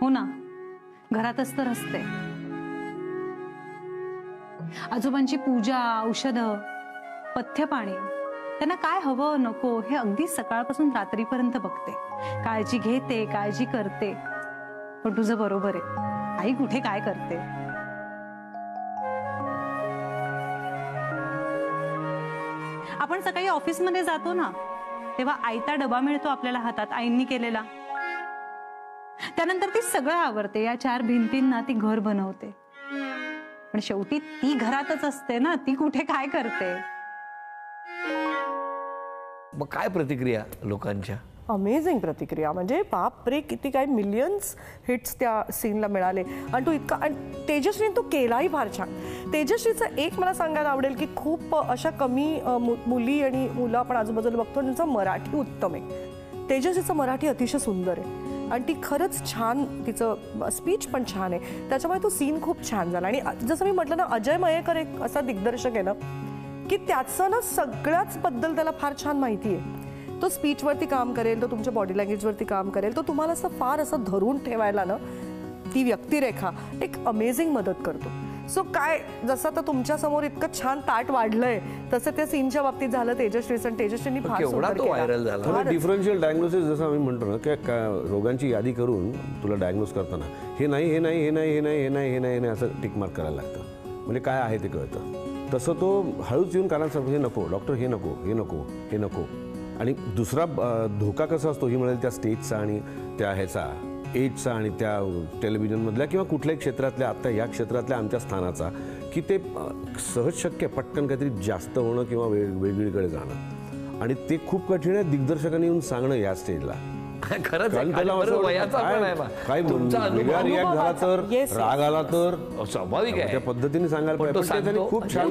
हो ना, घरातच तर असते. आजोबांची पूजा, औषधं, पथ्य पाणी, त्यांना काय हवं नको हे अगदी सकाळपासून रात्रीपर्यंत बघते, काळजी घेते, काळजी करते. पण तुझं बरोबर आहे, आई कुठे काय करते. आपण सकाळी ऑफिसमध्ये जातो ना, तेव्हा आयता डबा मिळतो आपल्याला हातात, आईंनी केलेला. त्यानंतर ती सगळं आवरते, या 4 भिंतींना ती घर बनवते. पण शेवटी ती घरातच असते ना, ती कुठे काय करते. मग काय प्रतिक्रिया लोकांच्या? अमेझिंग प्रतिक्रिया. म्हणजे बापरे, किती काय मिलियन्स हिट्स त्या सीनला मिळाले. आणि तो इतका, आणि तेजश्रीने तो केलाही फार छान. तेजश्रीचं एक मला सांगायला आवडेल की खूप अशा कमी मुली आणि मुलं आपण आजूबाजूला बघतो, त्यांचं मराठी उत्तम आहे. तेजश्रीचं मराठी अतिशय सुंदर आहे आणि ती खरंच छान, तिचं स्पीच पण छान आहे. त्याच्यामुळे तो सीन खूप छान झाला. आणि जसं मी म्हटलं ना, अजय मयेकर एक असा दिग्दर्शक आहे ना की त्याचं ना सगळ्याच बद्दल त्याला फार छान माहिती आहे. तो स्पीचवरती काम करेल, तो तुमच्या बॉडी लँग्वेजवरती काम करेल, तो तुम्हाला असं फार असं धरून ठेवायला ना ती व्यक्तिरेखा एक अमेझिंग मदत करतो. सो काय, जसं आता तुमच्या समोर इतकं छान ताट वाढलंय तसं त्या सीनच्या बाबतीत झालं तेजश्रीचं. आणि तेजश्रींनी फार केवढा तो व्हायरल झाला. डिफरन्शियल डायग्नोसिस जसं आम्ही म्हणतो ना की रोगांची यादी करून तुला डायग्नोस करताना हे नाही, हे नाही, हे नाही, हे नाही, हे नाही, हे नाही, हे नाही असं टिक मार्क करायला लागतं. म्हणजे काय आहे ते कळतं. तसं तो हळूच येऊन कानात सांगतो, हे नको डॉक्टर, हे नको, हे नको, हे नको. आणि दुसरा धोका कसा असतो, ही म्हणाल त्या स्टेजचा आणि त्या ह्याचा एजचा आणि त्या टेलिव्हिजनमधल्या किंवा कुठल्याही क्षेत्रातल्या, आत्ता या क्षेत्रातल्या आमच्या स्थानाचा, की ते सहज शक्य पटकन काहीतरी जास्त होणं किंवा वेगवेगळीकडे जाणं. आणि ते खूप कठीण आहे दिग्दर्शकांनी येऊन सांगणं या स्टेजला. खरंच काय वेगळा रिॲक्ट झाला तर, राग आला तर स्वाभाविक आहे, त्या पद्धतीने सांगायला खूप छान.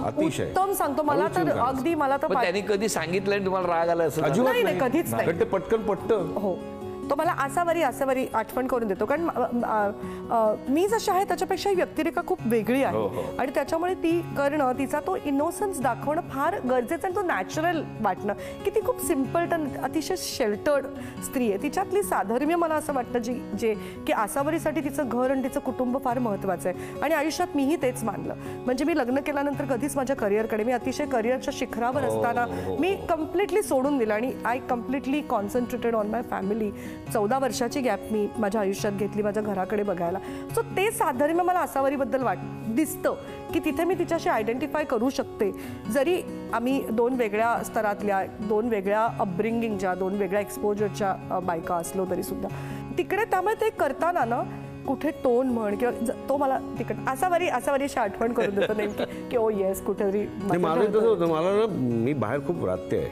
अतिशय उत्तम सांगतो. मला तर अगदी, मला तर त्यांनी कधी सांगितलं तुम्हाला राग आला असं? अजिबात नाही, कधीच नाही. ते पटकन पटतं. हो, तो मला असावरी आठवण करून देतो. कारण मी जशी आहे त्याच्यापेक्षा ही व्यक्तिरेखा खूप वेगळी आहे. आणि त्याच्यामुळे ती करणं, तिचा तो इनोसन्स दाखवणं फार गरजेचं. आणि तो नॅचरल वाटणं की ती खूप सिम्पल, अतिशय शेल्टर्ड स्त्री आहे. तिच्यातली साधर्म्य मला असं वाटतं जे की आसावरीसाठी तिचं घर आणि तिचं कुटुंब फार महत्त्वाचं आहे. आणि आयुष्यात मीही तेच मानलं. म्हणजे मी लग्न केल्यानंतर कधीच माझ्या करिअरकडे, मी अतिशय करिअरच्या शिखरावर असताना मी कम्प्लिटली सोडून दिलं आणि I completely concentrated on my family. 14 वर्षाची गॅप मी माझ्या आयुष्यात घेतली माझ्या घराकडे बघायला. सो ते साधर्म्य मला आसावरीबद्दल दिसतं की तिथे मी तिच्याशी आयडेंटिफाय करू शकते. जरी आम्ही 2 वेगळ्या स्तरातल्या, 2 वेगळ्या अपब्रिंगिंगच्या, 2 वेगळ्या एक्सपोजरच्या बायका असलो तरी सुद्धा तिकडे. त्यामुळे ते करताना ना कुठे टोन म्हण किंवा तो मला तिकड असावरी अशी आठवण करून देतो नेमकी की ओ येस कुठेतरी माझं तसं होतं. मला ना मी बाहेर खूप राहते आहे,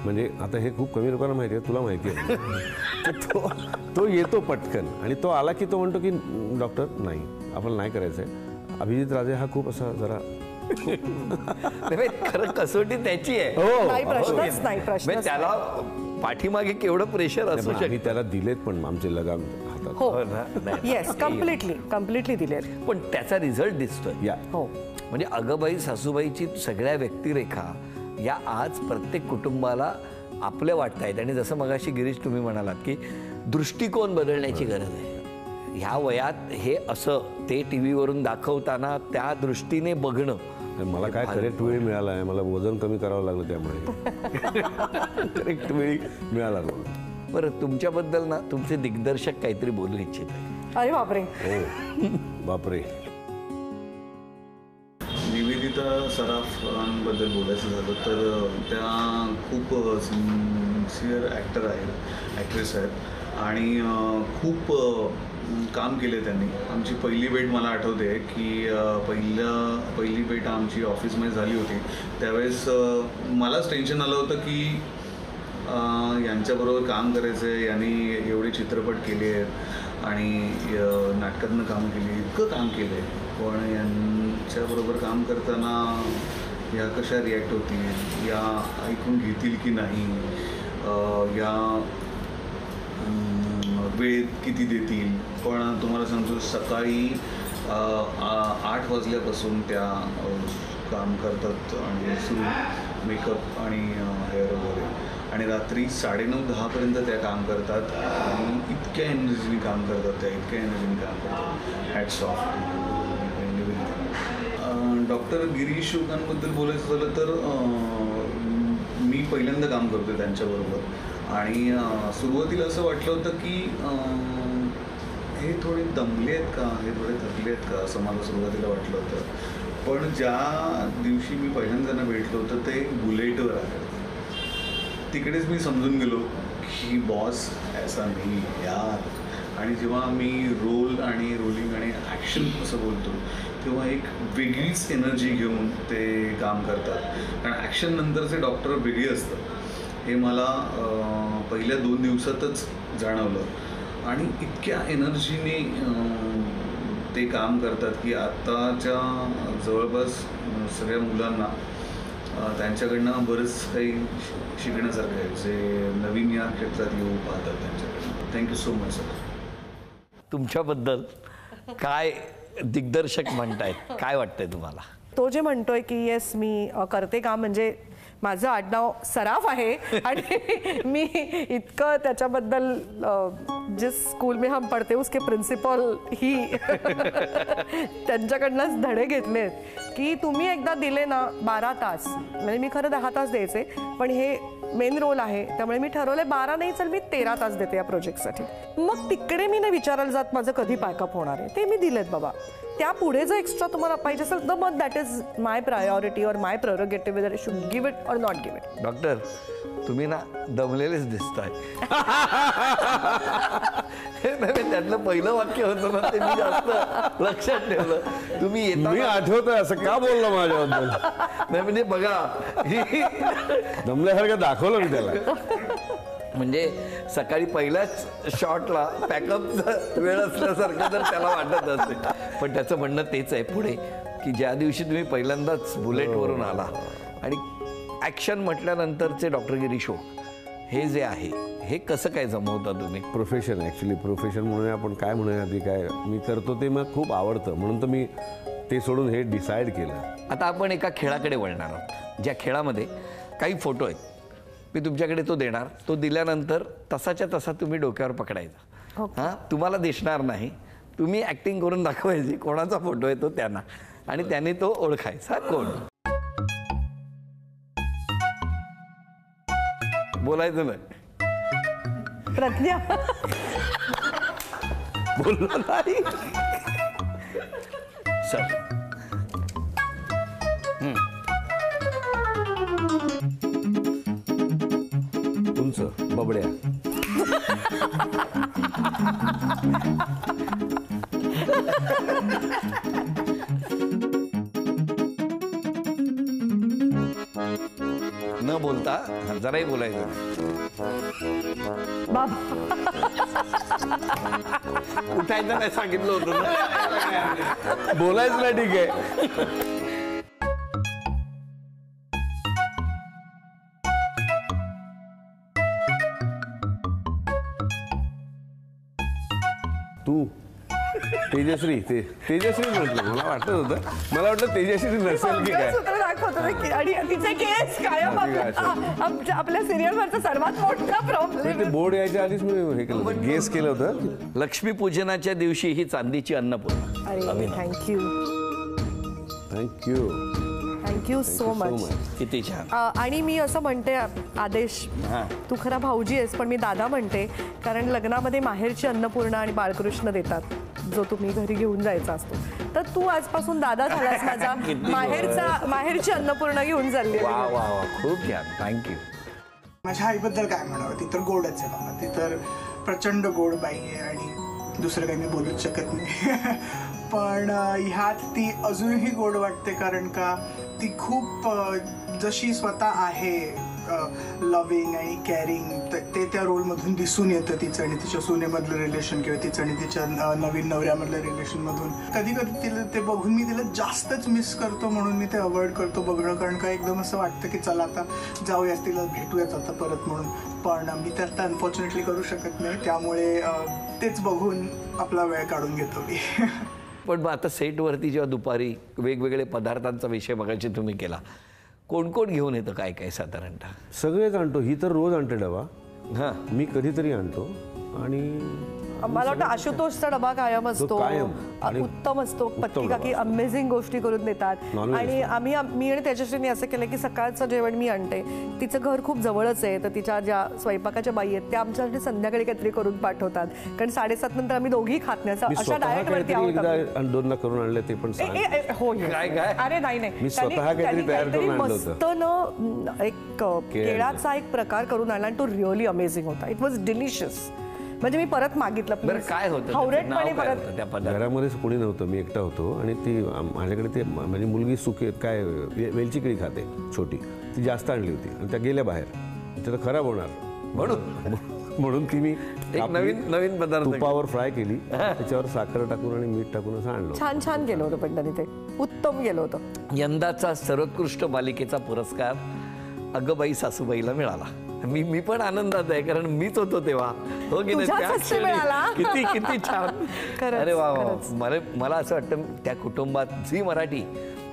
म्हणजे आता हे खूप कमी लोकांना माहिती आहे, तुला माहिती आहे. तर तो येतो पटकन आणि तो आला की तो म्हणतो की डॉक्टर नाही आपल्याला नाही करायचं आहे. अभिजित राजे हा खूप असा जरा खरं कसोटी त्याची आहे. नाही, प्रश्नच नाही, प्रश्नच म्हणजे त्याला पाठीमागे केवढं प्रेशर असू आम्ही शकतं. त्याला दिलेत पण आमचे लगाम हातात. हो हो ना? नाही. येस कम्प्लिटली दिले. पण त्याचा रिझल्ट दिसतोय. या हो म्हणजे अगबाई सासूबाईची सगळ्या व्यक्तिरेखा या आज प्रत्येक कुटुंबाला आपल्या वाटत आहेत. आणि जसं मगाशी गिरीश तुम्ही म्हणालात की दृष्टिकोन बदलण्याची गरज आहे. ह्या वयात हे असं ते टी व्हीवरून दाखवताना त्या दृष्टीने बघणं. मला काय करेक्ट वेळ मिळाला आहे, मला वजन कमी करावं लागलं त्यामुळे करेक्ट वेळी मिळाला मला. बरं, तुमच्याबद्दल ना तुमचे दिग्दर्शक काहीतरी बोलू इच्छित आहे. अरे बापरे. हो बापरे. निवेदिता सराफांबद्दल बोलायचं झालं तर त्या खूप सिन्सिअर ॲक्टर आहेत, ॲक्ट्रेस आहेत आणि खूप काम केले त्यांनी. आमची पहिली भेट मला आठवते की पहिली भेट आमची ऑफिसमध्ये झाली होती. त्यावेळेस मलाच टेन्शन आलं होतं की यांच्याबरोबर काम करायचं आहे, यांनी एवढे चित्रपट केले आहेत आणि नाटकातनं काम केली, इतकं काम केलं आहे, पण यांच्याबरोबर काम करताना या कशा रिॲक्ट होतील, या ऐकून घेतील की नाही, या वेळ किती देतील. पण तुम्हाला सांगतो सकाळी 8 वाजल्यापासून त्या काम करतात आणि सुरू मेकअप आणि हेअर वगैरे, आणि रात्री 9:30-10पर्यंत त्या काम करतात आणि इतक्या एनर्जीने काम करतात त्या, इतक्या एनर्जीने काम करतात. Hats off. डॉक्टर गिरीश शुक्लांबद्दल बोलायचं झालं तर मी पहिल्यांदा काम करतो त्यांच्याबरोबर आणि सुरुवातीला असं वाटलं होतं की हे थोडे दमले आहेत का, हे थोडे थकले आहेत का, असं मला सुरुवातीला वाटलं होतं. पण ज्या दिवशी मी पहिल्यांदा भेटलो होतं ते बुलेटवर आले. तिकडेच मी समजून गेलो की बॉस ऐसा नाही यार. आणि जेव्हा मी रोल आणि रोलिंग आणि ॲक्शन असं बोलतो तेव्हा एक वेगळीच एनर्जी घेऊन ते काम करतात. कारण ॲक्शन नंतरचे डॉक्टर वेगळे असतं हे मला पहिल्या 2 दिवसातच जाणवलं. आणि इतक्या एनर्जीने ते काम करतात की आत्ताच्या जवळपास सगळ्या मुलांना त्यांच्याकडनं बरंच काही शिकण्यासारखं आहे, जे नवीन या क्षेत्रात येऊ पाहतात त्यांच्याकडनं. Thank you so much sir. तुमच्याबद्दल काय दिग्दर्शक म्हणतायत, काय वाटतंय तुम्हाला? तो जे म्हणतोय की येस मी करते काम, म्हणजे माझं आडनाव सराफ आहे आणि मी इतकं त्याच्याबद्दल जिस स्कूल में हम पढ़ते उसके प्रिन्सिपल ही त्यांच्याकडनंच धडे घेतलेत की तुम्ही एकदा दिले ना 12 तास, म्हणजे मी खरं 10 तास द्यायचे पण हे मेन रोल आहे त्यामुळे मी ठरवले 12 नाही चल मी 13 तास देते या प्रोजेक्टसाठी. मग तिकडे मी नाही विचारायला जात माझं कधी पॅकअप होणार आहे, ते मी दिलेत बाबा. त्या पुढे जर एक्स्ट्रा तुम्हाला पाहिजे असेल तर मग that is my priority or my prerogative whether I should give it or not give it. Doctor तुम्ही ना दमलेलेच दिसताय. त्यातलं पहिलं वाक्य होतं ना ते मी जास्त लक्षात ठेवलं. तुम्ही मी आठवतोय असं का बोललो माझ्याबद्दल? नाही म्हणजे बघा दमल्यासारखं दाखवलं मी त्याला. म्हणजे सकाळी पहिल्याच शॉटला पॅकअपचा वेळ असल्यासारखं जर त्याला वाटत असेल, पण त्याचं म्हणणं तेच आहे पुढे की ज्या दिवशी तुम्ही पहिल्यांदाच बुलेटवरून आला आणि ॲक्शन म्हटल्यानंतरचे डॉक्टर गिरीश हे जे आहे हे कसं काय जमवता तुम्ही? प्रोफेशन ॲक्च्युली प्रोफेशन म्हणून आपण काय म्हणूया ती काय मी करतो ते मला खूप आवडतं म्हणून तर मी ते सोडून हे डिसाईड केलं. आता आपण एका खेळाकडे वळणार आहोत, ज्या खेळामध्ये काही फोटो आहेत. मी तुमच्याकडे तो देणार, तो दिल्यानंतर तसाच्या तसा तुम्ही डोक्यावर पकडायचा. हां, तुम्हाला दिसणार नाही, तुम्ही ॲक्टिंग करून दाखवायची कोणाचा फोटो आहे तो त्यांना, आणि त्याने तो ओळखायचा कोण. बोलायचं नाही. प्रज्ञा बोललो नाही सर. तुमचं बबड्या. न बोलता जराही बोलायचं. बाबा उठायचं नाही सांगितलं होतं ना. बोलायचं नाही, ठीक आहे. तू तेजश्री, तेजश्री म्हटलं, मला वाटत होतं, मला वाटलं तेजश्री नसेल की काय. सूत्र दाखवतो ना की आणि तिचे केस कायम आपल्या सिरियलवरचा सर्वात मोठा प्रॉब्लेम. ते बोर्ड यायच्या आधीच मी हे केलं होतं, गेस केलं होतं. लक्ष्मीपूजनाच्या दिवशी ही चांदीची अन्नपूर्णा. अरे thank you thank you thank you so much. किती छान. आणि मी असं म्हणते आदेश, तू खरा भाऊजी आहेस पण मी दादा म्हणते, कारण लग्नामध्ये माहेरची अन्नपूर्णा आणि बाळकृष्ण देतात जो तुम्ही घरी घेऊन जायचा असतो. तर तू आजपासून दादा झालास माझा. माहेरची अन्नपूर्णा घेऊन चालली. वा वा वा, खूप छान, थँक्यू. माझ्या आईबद्दल काय म्हणावं, ती तर गोडच आहे बाबा, ती तर प्रचंड गोड बाई आहे आणि दुसरं काही मी बोलूच शकत नाही. पण ह्यात ती अजूनही गोड वाटते, कारण का ती खूप जशी स्वतः आहे लव्हिंग आणि केअरिंग, ते त्या रोलमधून दिसून येतं तिचं आणि तिच्या सुनेमधलं रिलेशन किंवा तिचं आणि तिच्या नवीन नवऱ्यामधलं रिलेशनमधून. कधी कधी तिला ते बघून मी तिला जास्तच मिस करतो, म्हणून मी ते अवॉइड करतो बघणं, कारण का एकदम असं वाटतं की चला आता जाऊयाच, तिला भेटूयाच आता परत म्हणून. पण मी तर आता अनफॉर्च्युनेटली करू शकत नाही, त्यामुळे तेच बघून आपला वेळ काढून घेतो मी. पण मग आता सेटवरती जेव्हा दुपारी वेगवेगळे पदार्थांचा विषय बघायचे तुम्ही केला, कोण कोण घेऊन येतं काय काय साधारणतः? सगळेच आणतो. ही तर रोज आणते डबा, हां. मी कधीतरी आणतो. आणि मला वाटतं आशुतोषचा डबा कायम असतो, कायम. आणि उत्तम असतो. पत्ती काकी डबा. अमेझिंग गोष्टी करून देतात. नॉनव्हेज आणि मी आणि त्याच्याशी असं केलं की सकाळचं जेवण मी आणते. तिचं घर खूप जवळच आहे, तर तिच्या ज्या स्वयंपाकाच्या बाई आहेत त्या आमच्यासाठी संध्याकाळी काहीतरी करून पाठवतात, कारण 7:30 नंतर आम्ही दोघी खात नाही, मी अशा स्वतः डाएटवरती काहीतरी आहोत. एकदा दोनदा करून आणले, ते पण सांग. हो काय काय? अरे नाही मी स्वतः काहीतरी तयार करून आणलं होतं. मस्त ना एक केळाचा एक प्रकार करून आणला आणि तो रिअली अमेझिंग होता. It was delicious. म्हणजे मी परत मागितलं. बरं, काय होतं हावरेटपणे परत. त्या पदार्थ घरामध्ये कोणी नव्हतं, मी एकटा होतो. आणि ती माझ्याकडे ते माझी मुलगी सुके काय वेलची केळी खाते छोटी, ती जास्त आणली होती आणि त्या गेल्या बाहेर, त्याला खराब होणार म्हणून ती मी एक नवीन पदार्थ तुपावर फ्राय केली, त्याच्यावर साखर टाकून आणि मीठ टाकून असं आणलं. छान छान गेलं होतं, पण त्यांनी ते उत्तम गेलं होतं. यंदाचा सर्वोत्कृष्ट मालिकेचा पुरस्कार अगबाई सासूबाईला मिळाला. मी पण आनंदात आहे, कारण मीच होतो तेव्हा. हो की नाही? तुझ्याच हस्ते मिळाला. किती छान. खरंच, अरे वा वा. खरंच. मला असं वाटतं त्या कुटुंबात, झी मराठी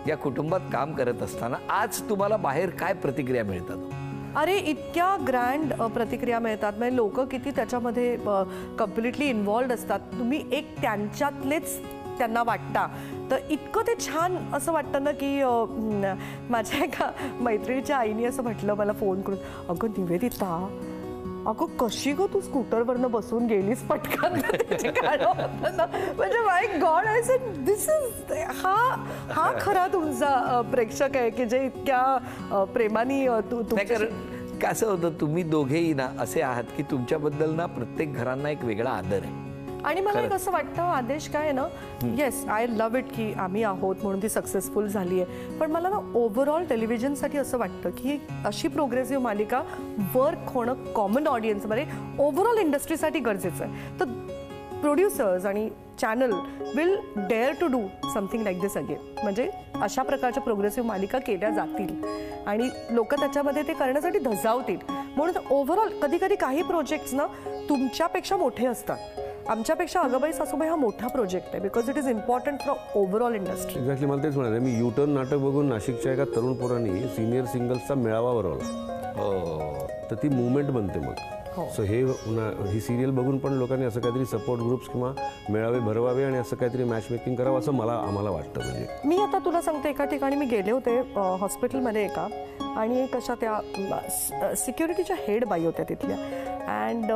या कुटुंबात काम करत असताना आज तुम्हाला बाहेर काय प्रतिक्रिया मिळतात? अरे इतक्या ग्रँड प्रतिक्रिया मिळतात. म्हणजे लोक किती त्याच्यामध्ये कम्प्लिटली इन्व्हॉल्ड असतात. तुम्ही एक त्यांच्यातलेच त्यांना वाटता, तर इतकं ते छान असं वाटतं ना की माझ्या एका मैत्रिणीच्या आईने असं म्हटलं मला फोन करून, अगं निवेदिता, अगं कशी गं तू स्कूटरवरनं बसून गेलीस पटकन. म्हणजे my god, I said this is हा खरा तुमचा प्रेक्षक आहे की जे इतक्या प्रेमाने कसं होतं, तुम्ही दोघेही ना असे आहात की तुमच्याबद्दल ना प्रत्येक घरांना एक वेगळा आदर आहे. आणि मला एक असं वाटतं आदेश काय आहे ना, येस आय लव्ह इट की आम्ही आहोत म्हणून ती सक्सेसफुल झाली आहे. पण मला ना ओव्हरऑल टेलिव्हिजनसाठी असं वाटतं की अशी प्रोग्रेसिव्ह मालिका वर्क होणं कॉमन ऑडियन्समध्ये ओव्हरऑल इंडस्ट्रीसाठी गरजेचं आहे. तर प्रोड्युसर्स आणि channel will dare to do something like this again. म्हणजे अशा प्रकारच्या प्रोग्रेसिव्ह मालिका केल्या जातील आणि लोक त्याच्यामध्ये ते करण्यासाठी धजावतील. म्हणून ओव्हरऑल कधी कधी काही प्रोजेक्ट्स ना तुमच्यापेक्षा मोठे असतात. आमच्यापेक्षा अगबाई सासूबाई हा मोठा प्रोजेक्ट आहे, because it is important for overall industry. Exactly, मला तेच म्हणाले. मी युटर्न नाटक बघून नाशिकच्या एका तरुण पोरांनी सिनियर सिंगल्सचा मेळावा भरवला. तर ती मुवमेंट बनते मग. सो ही सिरियल बघून पण लोकांनी असं काहीतरी सपोर्ट ग्रुप्स किंवा मेळावे भरवावे आणि असं काहीतरी मॅच मेकिंग करावं असं आम्हाला वाटतं. म्हणजे मी आता तुला सांगते, एका ठिकाणी मी गेले होते हॉस्पिटलमध्ये एका, आणि एक अशा त्या सिक्युरिटीच्या हेड बाई होत्या तिथल्या. अँड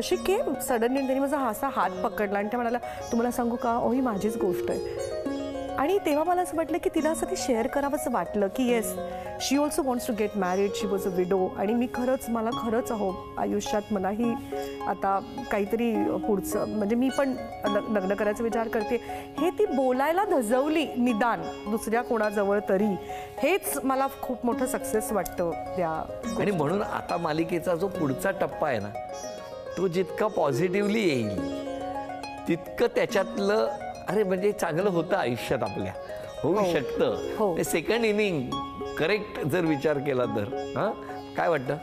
शी केम सडनली, त्यांनी माझा असा हात पकडला आणि त्या म्हणाला, तुम्हाला सांगू का, ही माझीच गोष्ट आहे. आणि तेव्हा मला असं वाटलं की तिला असं ते शेअर करावंसं वाटलं की yes she also wants to get married, she was a widow. आणि मला खरंच आयुष्यात मलाही आता काहीतरी पुढचं म्हणजे मी पण लग्न करायचा विचार करते, हे ती बोलायला धजवली निदान दुसऱ्या कोणाजवळ तरी, हेच मला खूप मोठं सक्सेस वाटतं त्या. आणि म्हणून आता मालिकेचा जो पुढचा टप्पा आहे ना, तो जितका पॉझिटिव्हली येईल तितकं त्याच्यातलं अरे म्हणजे चांगलं होतं आयुष्यात आपल्या, होऊ शकतं. ते सेकंड इनिंग करेक्ट जर विचार केला तर हां काय वाटतं?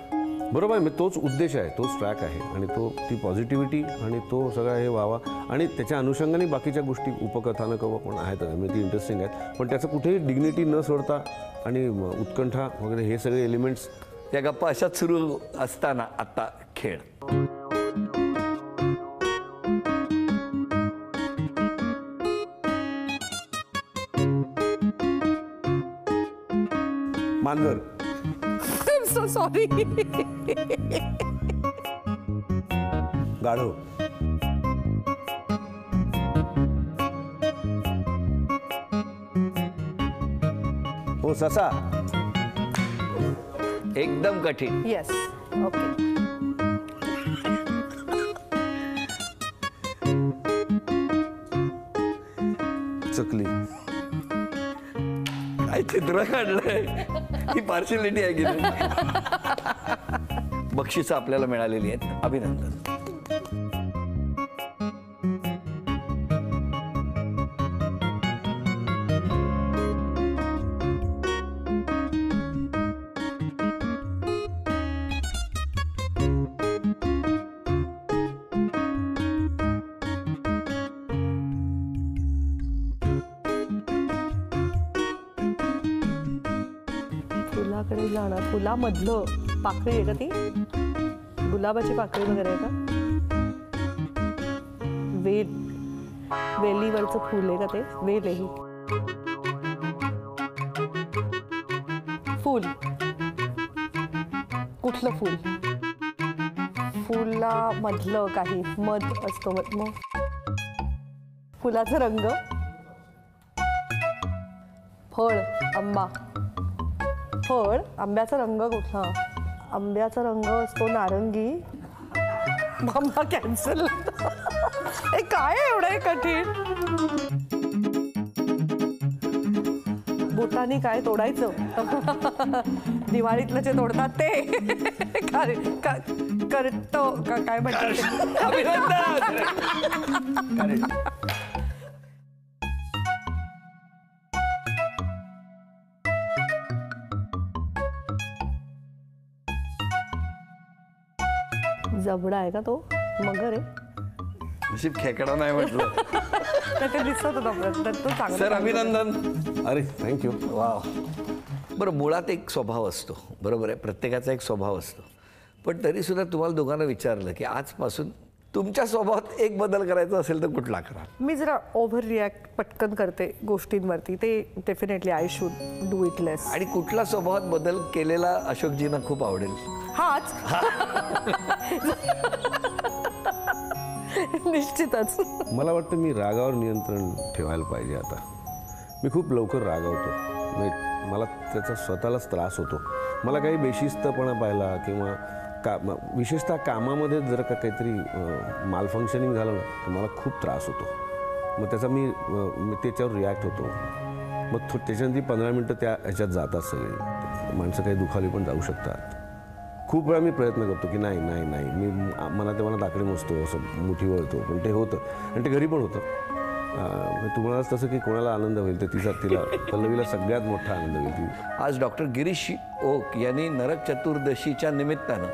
बरोबर आहे. मी तोच उद्देश आहे, तोच ट्रॅक आहे आणि ती पॉझिटिव्हिटी आणि तो सगळा हे व्हावा. आणि त्याच्या अनुषंगाने बाकीच्या गोष्टी उपकथानकं पण आहेत म्हणजे ती इंटरेस्टिंग आहेत, पण त्याचं कुठेही डिग्निटी न सोडता आणि उत्कंठा वगैरे हे सगळे एलिमेंट्स त्या गप्पा अशाच सुरू असताना आता खेळ. मांजर. So sorry. गाढव. हो ससा. एकदम कठीण. Yes okay. चकली. काय चित्र काढलंय, ही पार्शलिटी आहे की नाही? बक्षिसं आपल्याला मिळालेली आहेत, अभिनंदन. फुलाकडे जाणार, फुलामधलं पाकळी आहे का ती? गुलाबाची पाकळी वगैरे आहे का? वेल, वेलीवरचं फुल आहे का ते? वेल आहे ही. फुल, कुठलं फुल? फुलामधलं काही मध असतो मग. फुलाचा रंग, फळ, आंबा. फळ, आंब्याचा रंग कुठला? आंब्याचा रंग असतो नारंगी. आंबा कॅन्सल. हे काय एवढं आहे कठीण? बोटाने काय तोडायचं? दिवाळीतलं जे तोडतात ते करतो काय म्हणतात? अभिनंदन. जबडा आहे का तो? मगर आहे? नशीब खेकडा नाही म्हटलं. ते दिसत होतं तो चांगला. सर अभिनंदन. अरे थँक्यू. वाव. बरं, मुळात एक स्वभाव असतो, बरोबर आहे, प्रत्येकाचा एक स्वभाव असतो. पण तरीसुद्धा तुम्हाला दोघांना विचारलं की आजपासून तुमच्या स्वभावात एक बदल करायचा असेल तर कुठला करा? मी जरा ओव्हर रिॲक्ट पटकन करते गोष्टींवरती, ते definitely I should do it less. आणि कुठला स्वभावात बदल केलेला अशोकजींना खूप आवडेल? हाच. निश्चितच. मला वाटतं मी रागावर नियंत्रण ठेवायला पाहिजे आता. मी खूप लवकर रागावतो, मला त्याचा स्वतःलाच त्रास होतो. मला काही बेशिस्तपणा पाहिला किंवा विशेषतः कामामध्ये जर का काहीतरी माल फंक्शनिंग झालं ना तर मला खूप त्रास होतो. मग त्याचा मी त्याच्यावर रिॲक्ट होतो. मग त्याच्यानंतर 15 मिनटं त्या ह्याच्यात जातात सगळे. माणसं काही दुखावली पण जाऊ शकतात. खूप वेळा मी प्रयत्न करतो की नाही नाही नाही मी मला दाकडे मोजतो, असं मुठी वळतो, पण ते होतं आणि ते घरी पण होतं. तुम्हालाच तसं की कोणाला आनंद होईल तर तिला पल्लवीला सगळ्यात मोठा आनंद होईल. आज डॉक्टर गिरीश ओक यांनी नरक चतुर्दशीच्या निमित्तानं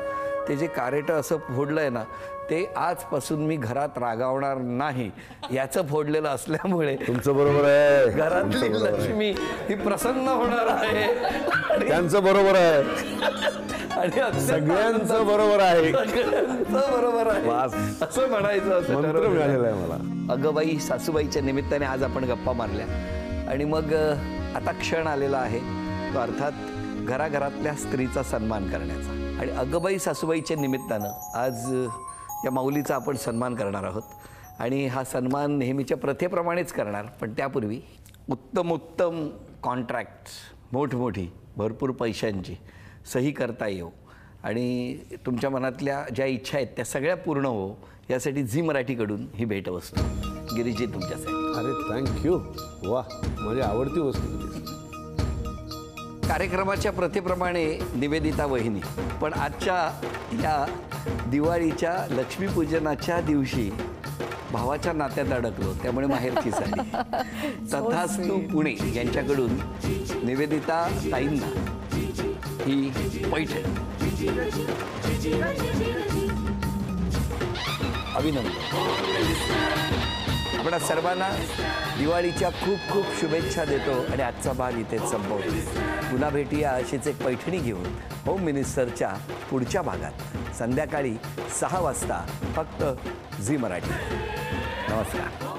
ते जे कारेटं असं फोडलंय ना, ते आजपासून मी घरात रागावणार नाही याचं फोडलेलं असल्यामुळे तुमचं बरोबर आहे. घरातली लक्ष्मी ही प्रसन्न होणार आहे. त्यांचं बरोबर आहे आणि सगळ्यांचं बरोबर आहे. सगळ्यांचं बरोबर आहे असं म्हणायचं, असं मंत्र मिळालेलं आहे मला. अगबाई सासूबाईच्या निमित्ताने आज आपण गप्पा मारल्या आणि मग आता क्षण आलेला आहे तो अर्थात घराघरातल्या स्त्रीचा सन्मान करण्याचा. आणि अगबाई सासूबाईच्या निमित्तानं आज या माऊलीचा आपण सन्मान करणार आहोत आणि हा सन्मान नेहमीच्या प्रथेप्रमाणेच करणार. पण त्यापूर्वी उत्तम कॉन्ट्रॅक्ट्स मोठमोठी भरपूर पैशांची सही करता येऊ आणि तुमच्या मनातल्या ज्या इच्छा आहेत त्या सगळ्या पूर्ण हो यासाठी झी मराठीकडून ही भेटवस्तू गिरीजी तुमच्यासाठी. अरे थँक्यू. वा, माझी आवडती वस्तू होती. कार्यक्रमाच्या प्रथेप्रमाणे निवेदिता वहिनी, पण आजच्या या दिवाळीच्या लक्ष्मीपूजनाच्या दिवशी भावाच्या नात्यात अडकलो त्यामुळे माहेरची साडी. तथास्तु पुणे यांच्याकडून निवेदिता ताईंना ही पैठण. अभिनंदन. आपणा सर्वांना दिवाळीच्या खूप खूप शुभेच्छा देतो आणि आजचा भाग इथेच संपवतो. पुन्हा भेटूया अशीच एक पैठणी घेऊन होम मिनिस्टरच्या पुढच्या भागात संध्याकाळी 6 वाजता फक्त झी मराठी. नमस्कार.